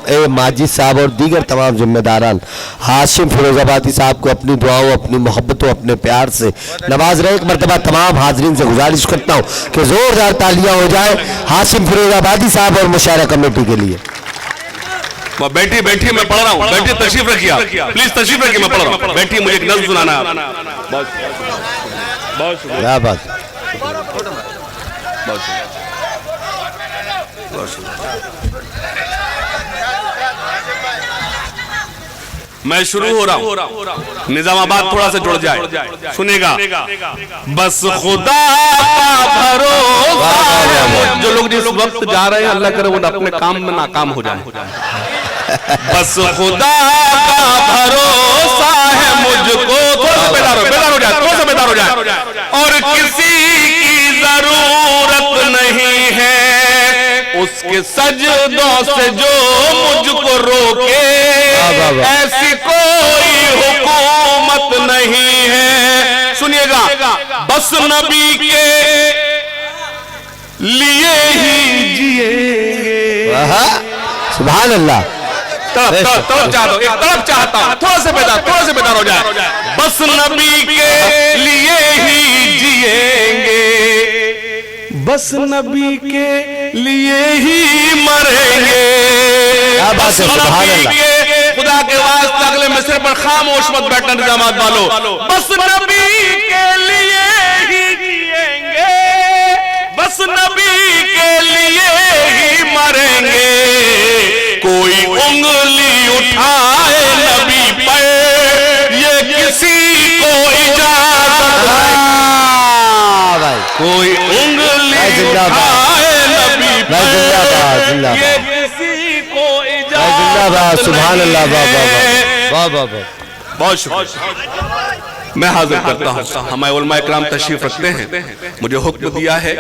ए माजिद साहब और दीगर तमाम जिम्मेदारान हाशिम फिरोजाबादी साहब को अपनी दुआओं, अपनी मोहब्बतों, अपने प्यार से नवाज रहे। एक मरतबा तमाम हाजरीन से गुजारिश करता हूँ कि जोरदार तालियां हो जाए हाशिम फिरोजाबादी साहब और मुशायरा कमेटी के लिए। बैठी बैठी मैं पढ़ रहा हूँ, बैठी तशरीफ रखिए, प्लीज तशरीफ रखिए, मैं पढ़ रहा हूँ। बैठी, मुझे एक नज़्म सुनाना है। क्या बात। मैं शुरू हो रहा हूं, निजामाबाद थोड़ा सा जुड़ जाए, सुनेगा। बस खुदा का भरोसा है, जो लोग जिस वक्त जा रहे हैं अल्लाह करे वो अपने काम में नाकाम हो जाए। बस खुदा का भरोसा है मुझको, थोड़ा सा बेदार हो जाए, थोड़ा सा बेदार हो जाए। और किसी की जरूरत नहीं है उसके सजदों से जो मुझको रोके, ऐसी कोई हुकूमत नहीं है। सुनिएगा, बस नबी के लिए ही जिएंगे। सुभान अल्लाह। तड़प चाहता हूं, थोड़ा से बेदार हो जाए। बस नबी के लिए ही जिएंगे, बस नबी के लिए ही मरेंगे। बस नबी के, खुदा के वास्ते अगले मिसरे पर खामोश मत बैठना निजामात वालों। बस नबी के लिए ही जिएंगे, बस नबी के लिए ही मरेंगे। कोई उंगली उठाए नबी पर, ये किसी को इजाजत नहीं। कोई उंगली उठाए नबी पर, ये किसी को इजाजत सुभान अल्लाह। बहुत शुक्रिया। मैं हाजिर करता हूँ, हमारे उलमा इकराम तशरीफ रखते हैं। मुझे हुक्म दिया है,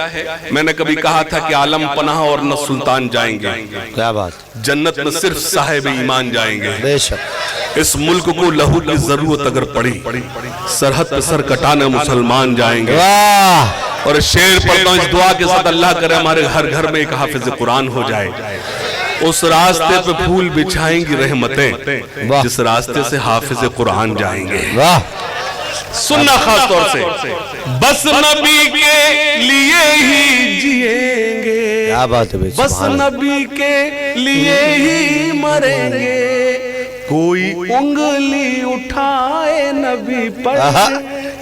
मैंने कभी कहा था कि आलम पनाह और न सुल्तान जाएंगे। क्या बात, जन्नत में सिर्फ साहिब ईमान जाएंगे। बेशक। इस मुल्क को लहू की जरूरत अगर पड़ी, सरहद पे सर कटाने मुसलमान जाएंगे। वाह। और शेर पढ़ता हूं इस दुआ के साथ, अल्लाह करे हमारे हर घर में एक हाफिज कुरान हो जाए। उस रास्ते पे फूल बिछाएंगी रहमतें, जिस रास्ते से हाफिज कुरान जाएंगे। वाह। सुनना खास तौर से, बस नबी के लिए ही जिएंगे, क्या बात है, बस नबी के लिए ही मरेंगे। कोई उंगली उठाए नबी पर,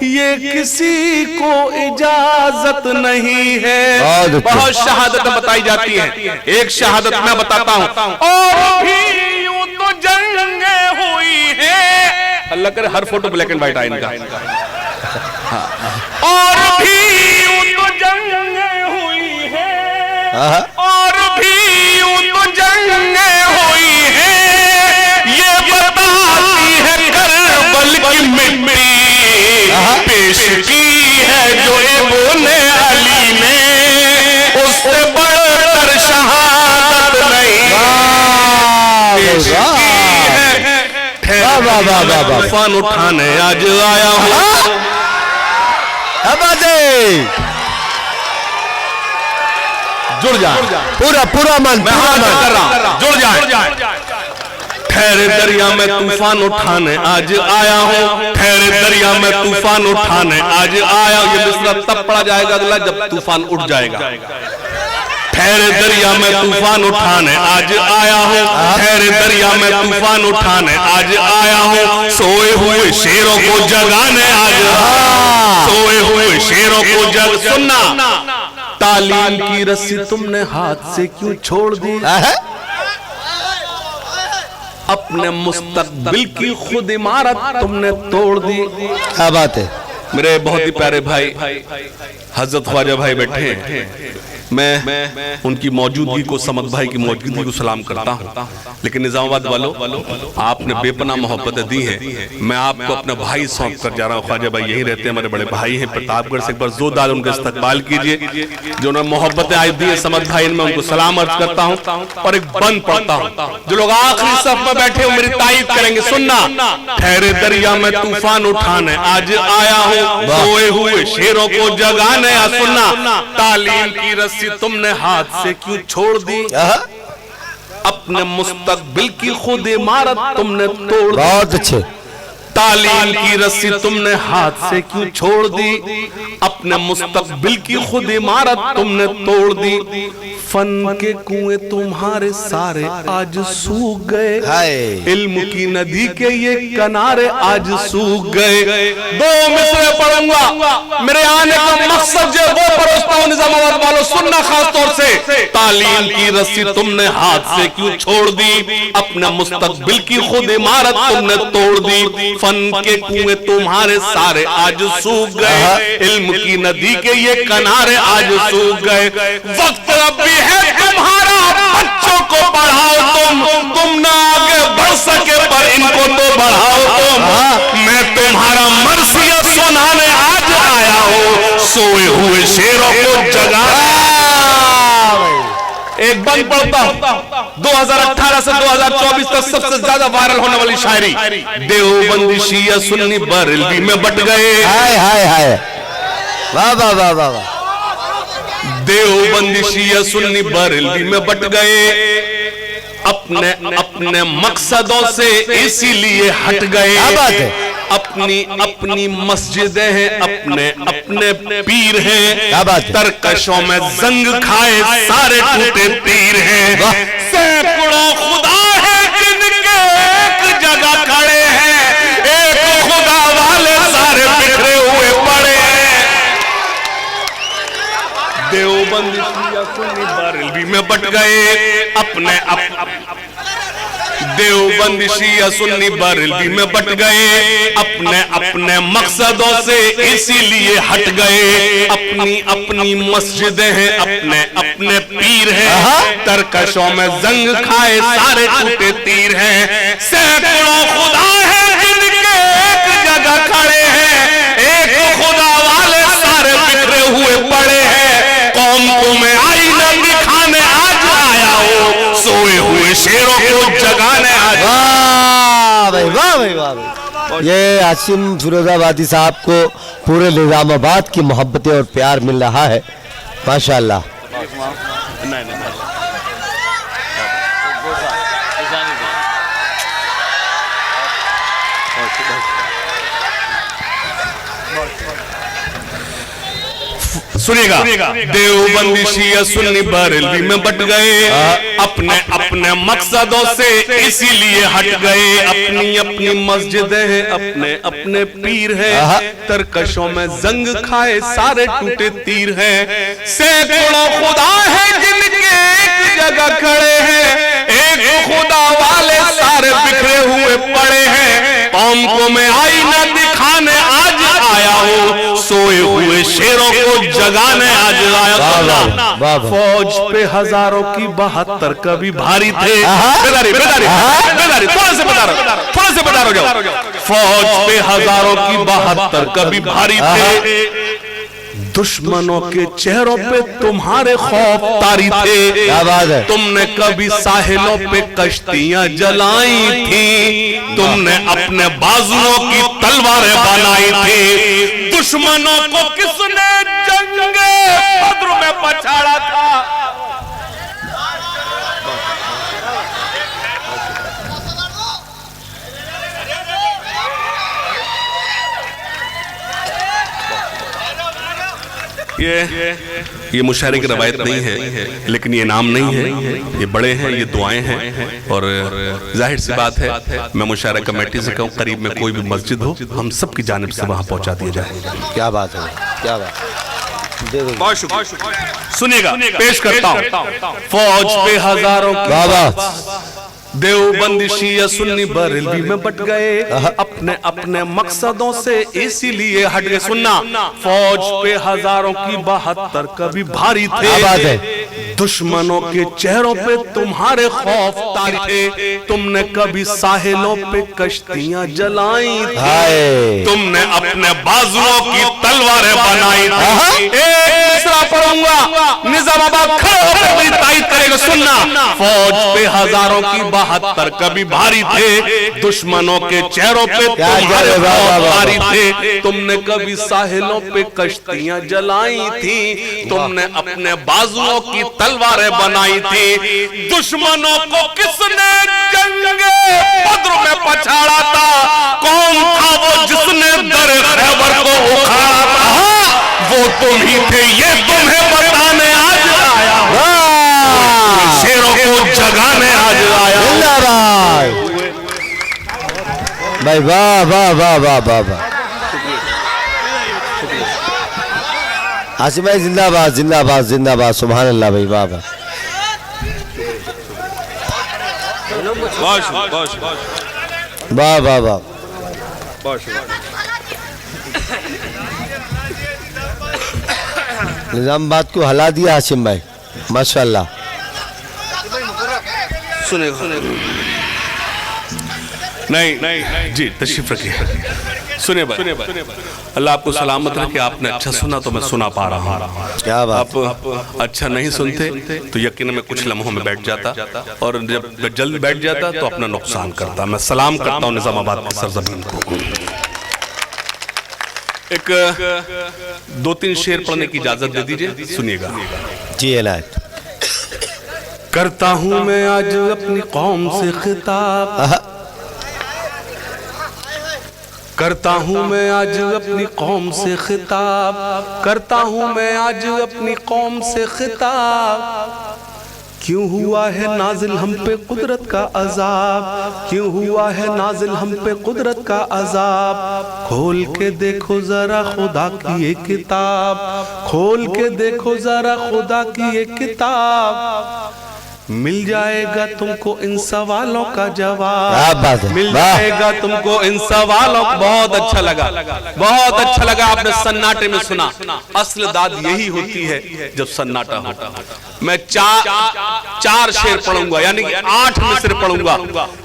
ये किसी को इजाजत नहीं है। बहुत शहादत बताई जाती है, एक शहादत मैं बताता हूं। और भी यूं तो जंगें हुई है, अल्लाह करे हर फोटो ब्लैक एंड व्हाइट आए इनका। और भी यूं तो जंगें हुई है, और भी यूं तो जंगें हुई है, ये बताती है करबल की मिट्टी पेश की है जो इब्ने अली ने, उससे बढ़कर शहादत नहीं पेश की है। तूफान उठाने आज आया हूं, जुड़ जाए, पूरा मन, मैं हाथ कर रहा हूं, जुड़ जाए। ठहरे दरिया में तूफान उठाने आज आया हूं, ठहरे दरिया में तूफान उठाने आज आया। ये मिसरा तब पढ़ा जाएगा अगला जब तूफान उठ जाएगा। ठहरे दरिया में तूफान उठाने आज आया हूँ, ठहरे दरिया में तूफान उठाने आज आया हूँ। सोए हुए शेरों को जगाने आज, सोए हुए शेरों को जग। सुनना, तालीम की रस्सी तुमने हाथ से क्यों छोड़ दी, अपने मुस्तकबिल की खुद इमारत तुमने तोड़ दी। क्या बात है। मेरे बहुत ही प्यारे भाई हजरत ख्वाजा भाई बैठे हैं, मैं उनकी मौजूदगी को, समद भाई की मौजूदगी को सलाम करता हूं। लेकिन निजामाबाद वालों, आपने बेपनाह मोहब्बतें दी हैं, मैं आपको अपना भाई सौंप कर जा रहा हूं। ख्वाजा भाई यही रहते हैं, हमारे बड़े भाई हैं प्रतापगढ़ से। एक बार जोरदार उनका इस्तकबाल कीजिए, जो उन्होंने मोहब्बतें आज दी है समद भाई, मैं उनको सलाम अर्ज करता हूँ। और एक बंद पढ़ता हूँ, जो लोग आखिरी सफ में बैठे हो मेरी तारीफ करेंगे। सुनना, ठहरे दरिया में तूफान उठाने आज आया हूँ, सोए हुए शेरों को जगाने। सुनना, तालीम की रस्सी तुमने हाथ से क्यों छोड़ दी, अपने मुस्तकबिल की खुद इमारत तुमने तोड़ दी। बहुत अच्छे। तालीम की रस्सी तुमने हाथ से क्यों छोड़ दी, अपने मुस्तकबिल की खुद इमारत तुमने तोड़ दी, फन के कुएं तुम्हारे सारे आज सूख गए, इल्म की नदी के ये किनारे आज सूख गए। दो मिसरे पढ़ूंगा, मेरे आने का मकसद जो वो परोसता हूं निजामाबाद वालों, सुनना खास तौर से। तालीम की रस्सी तुमने हाथ से क्यों छोड़ दी, अपने मुस्तकबिल की खुद इमारत तुमने तोड़ दी, फन के कुएं तुम्हारे सारे आज सूख गए, इल्म की नदी के ये किनारे आज सूख गए। वक्त अब भी है तुम्हारा, बच्चों को पढ़ाओ तुम ना आगे बढ़ सके पर इनको तो बढ़ाओ तुम। मैं तुम्हारा मर्सिया सुनाने आज आया हूँ, सोए हुए शेरों को जगा। एक बंद पढ़ता हूं, 2018 से 2024 तक सबसे ज्यादा वायरल होने वाली शायरी। देवबंदी शिया सुन्नी बरेलवी में बट गए, हाय हाय हाय, वाह वाह वाह वाह वाह। देवबंदी शिया सुन्नी बरेलवी में बट गए, अपने अपने मकसदों से इसीलिए हट गए। अपनी अपनी मस्जिदें हैं, अपने अपने पीर हैं, तरकशों में जंग खाए सारे टूटे तीर हैं। सैकड़ों खुदा है जिनके एक जगह खड़े हैं, एक खुदा वाले सारे बिखरे हुए पड़े हैं। देवबंदी शिया सुन्नी बरेलवी में बट गए, अपने देवबंदी शिया सुन्नी बरेलवी में बट गए, अपने अपने मकसदों से इसीलिए हट गए। अपनी अपनी मस्जिदें हैं, अपने अपने पीर हैं, तरकशों में जंग खाए सारे टूटे तीर हैं। सैकड़ों खुदा हैं जिनके एक जगह खड़े हैं, एक खुदा वाले सारे बिखरे हुए पड़े हैं। कौम तुम्हें आईना दिखाने आज आया हो, सोए हुए शेरों को जगाने आज। वाह भाई वाह भाई वाह भाई। ये आसिम फिरोजाबादी साहब को पूरे निजामाबाद की मोहब्बतें और प्यार मिल रहा है, माशाअल्लाह। सुनिएगा, देवबंदी शिया सुन्नी बरेलवी में बट गए, अपने अपने मकसदों से इसीलिए हट गए। अपनी अपनी मस्जिदें हैं, अपने अपने पीर हैं, तरकशों में जंग खाए सारे टूटे तीर हैं। सैकड़ों खुदा हैं जिनके एक जगह खड़े हैं, एक खुदा वाले सारे बिखरे हुए पड़े हैं। कौम को मैं आईना दिखाने आज आया हूँ, सोए हुए शेरों को जगाने आज आया। फौज पे हजारों की 72 कभी भारी थे। बेदारी बेदारी बेदारी, थोड़ा से बता रहा जाओ। फौज पे हजारों की 72 कभी भारी थे, दुश्मनों के चेहरों पे तुम्हारे खौफ तारी थे। क्या बात है। तुमने कभी साहिलों पे कश्तियां जलाई थी, तुमने अपने बाजुओं की तलवारें बनाई थी। दुश्मनों को किसने जंगे बद्र में पछाड़ा था। ये मुशायरे की रवायत नहीं है, लेकिन ये नाम नहीं है, ये बड़े हैं, ये दुआएं हैं। और जाहिर सी बात है, मैं मुशायरा कमेटी से कहूँ करीब में कोई भी मस्जिद हो, हम सब की जानिब से वहाँ पहुँचा दिया जाए। क्या बात है, क्या बात। सुनिएगा, पेश करता हूँ। फौज पे हजारों की देवबंदी शिया सुन्नी बरेलवी में बट गए, अपने अपने मकसदों से इसीलिए हट गए। सुनना, फौज पे हजारों की 72 कभी भारी थे, दुश्मनों के चेहरों पे तुम्हारे खौफ तारी थे। तुमने कभी साहिलों पे कश्तियां जलाई थी, तुमने अपने बाजुओं की तलवारें बनाई थी। एक दूसरा पढ़ूंगा, निजामाबाद खड़े होकर मेरी तारीफ करेगा। सुनना, फौज पे हजारों की 72 कभी भारी थे, दुश्मनों के चेहरों पे तुम्हारे खौफ तारी थे। तुमने कभी साहिलों पे कश्तियां जलाई थी, तुमने अपने बाजुओं की तलवारें बनाई थी। दुश्मनों को किसने जंगे बद्र में पछाड़ा था? कौन था वो जिसने दर खैबर को उखाड़ा था? वो तुम ही थे, ये तुम्हें बताने आज आया हूं। शेरों को जगाने आज आया हूं। भाई वाह वाह वाह वाह वाह वाह। आसिफ भाई जिंदाबाद जिंदाबाद जिंदाबाद, सुभान अल्लाह भाई, वाह वाह वाह वाह वाह। निजामाबाद को हला दिया हाशिम भाई, माशाल्लाह। नहीं जी, तशरीफ रखिए। सुने भाई, अल्लाह आपको सलामत रखे। आपने अच्छा सुना तो मैं सुना पा रहा हूँ। क्या बात। आप अच्छा नहीं सुनते तो यकीन में कुछ लम्हों में बैठ जाता, और जब जल्द बैठ जाता तो अपना नुकसान करता। मैं सलाम करता हूँ निजामाबाद की सरजमीन को। एक 2-3 शेर पढ़ने की इजाजत दे दीजिए, सुनिएगा जी। इनायत। करता हूँ मैं आज अपनी कौम से खिताब, करता हूँ मैं आज अपनी कौम से खिताब, करता हूँ मैं आज अपनी कौम से खिताब। क्यों हुआ है नाजिल हम पे कुदरत का अजाब, क्यों हुआ है नाजिल हम पे कुदरत का अजाब। खोल के देखो जरा खुदा की ये किताब, खोल के देखो जरा खुदा की ये किताब। मिल जाएगा तुमको इन सवालों का जवाब, मिल जाएगा तुमको इन सवालों। बहुत अच्छा लगा, बहुत अच्छा लगा। आपने सन्नाटे में सुना। असल दाद यही होती है जब सन्नाटा होता। मैं चार शेर पढ़ूंगा, यानी 8 मिसरे पढ़ूंगा,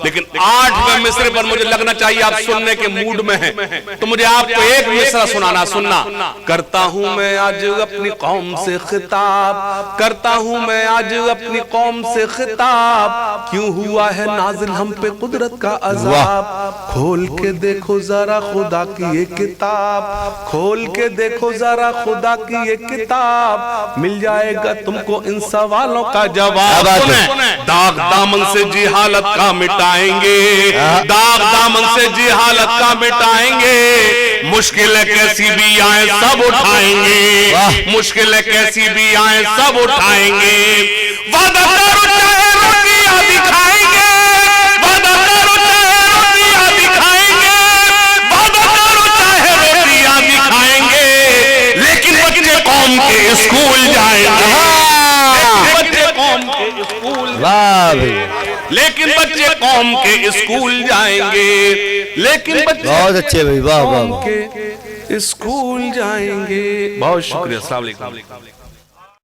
लेकिन 8वें मिसरे पर मुझे लगना चाहिए आप सुनने के मूड में हैं, तो मुझे आपको एक मिसरा सुनाना। सुनना। करता हूं मैं आज अपनी कौम से खिताब, करता हूं मैं आज अपनी कौम से खिताब। क्यों हुआ है नाजिल हम पे कुदरत का अजाब। खोल के देखो जरा खुदा की ये किताब, खोल के देखो जरा खुदा की ये किताब। मिल जाएगा तुमको इन सवालों का जवाब। दाग दामन से जी हालत का मिटाएंगे, दाग दामन से जी हालत का मिटाएंगे। मुश्किलें कैसी भी आए सब उठाएंगे, मुश्किलें कैसी भी आए सब उठाएंगे। वादा करो चाहे रोटियां दिखाएंगे, वादा करो चाहे रोटियां दिखाएंगे, वादा करो चाहे रोटियां दिखाएंगे। लेकिन बच्चे कौम के स्कूल जाएंगे, बच्चे कौम के स्कूल, वाह भाई, लेकिन बच्चे कौम के स्कूल जाएंगे, लेकिन बच्चे बहुत अच्छे भाई, वाह वाह के स्कूल जाएंगे। बहुत शुक्रिया। अस्सलाम वालेकुम।